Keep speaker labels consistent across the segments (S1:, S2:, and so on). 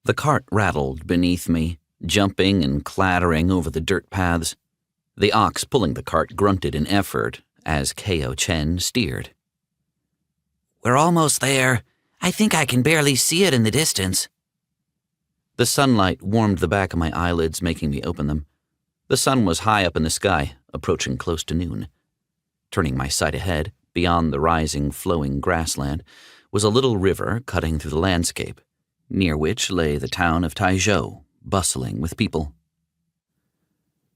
S1: The cart rattled beneath me, jumping and clattering over the dirt paths. The ox pulling the cart grunted in effort as Ko Chen steered.
S2: "We're almost there. I think I can barely see it in the distance."
S1: The sunlight warmed the back of my eyelids, making me open them. The sun was high up in the sky, approaching close to noon. Turning my sight ahead, beyond the rising, flowing grassland, was a little river cutting through the landscape, near which lay the town of Taizhou, bustling with people.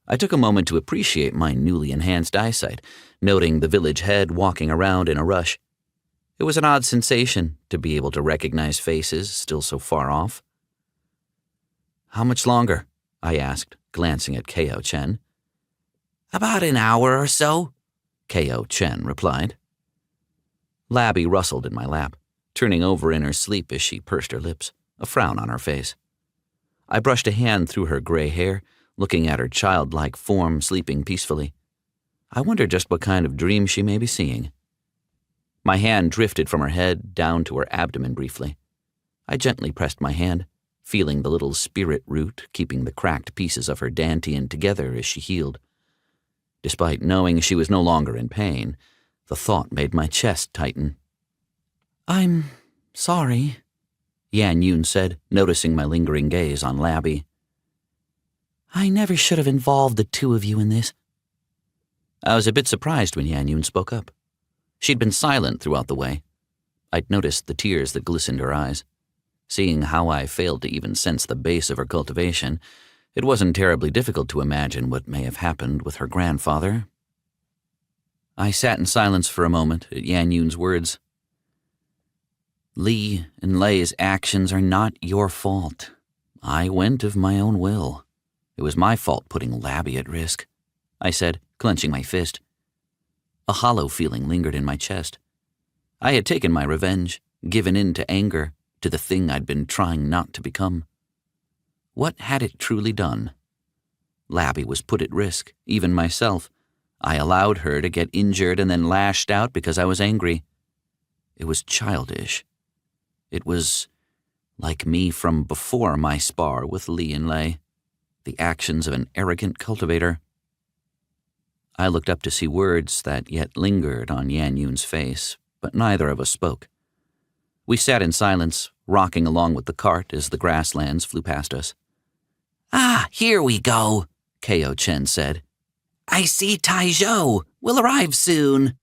S1: I took a moment to appreciate my newly enhanced eyesight, noting the village head walking around in a rush. It was an odd sensation to be able to recognize faces still so far off. "How much longer?" I asked, glancing at Ko Chen.
S2: "About an hour or so,"
S1: Ko Chen replied. Labby rustled in my lap, turning over in her sleep as she pursed her lips, a frown on her face. I brushed a hand through her gray hair, looking at her childlike form sleeping peacefully. I wondered just what kind of dream she may be seeing. My hand drifted from her head down to her abdomen briefly. I gently pressed my hand, feeling the little spirit root keeping the cracked pieces of her dantian together as she healed. Despite knowing she was no longer in pain, the thought made my chest tighten.
S2: "I'm sorry,"
S1: Yan Yun said, noticing my lingering gaze on Labby.
S2: "I never should have involved the two of you in this."
S1: I was a bit surprised when Yan Yun spoke up. She'd been silent throughout the way. I'd noticed the tears that glistened her eyes. Seeing how I failed to even sense the base of her cultivation, it wasn't terribly difficult to imagine what may have happened with her grandfather. I sat in silence for a moment at Yan Yun's words. "Li and Lei's actions are not your fault. I went of my own will. It was my fault putting Labby at risk," I said, clenching my fist. A hollow feeling lingered in my chest. I had taken my revenge, given in to anger, to the thing I'd been trying not to become. What had it truly done? Labby was put at risk, even myself. I allowed her to get injured and then lashed out because I was angry. It was childish. It was like me from before my spar with Li and Lei, the actions of an arrogant cultivator. I looked up to see words that yet lingered on Yan Yun's face, but neither of us spoke. We sat in silence, rocking along with the cart as the grasslands flew past us.
S2: "Ah, here we go,"
S1: Ko Chen said.
S2: "I see Taizhou. We'll arrive soon."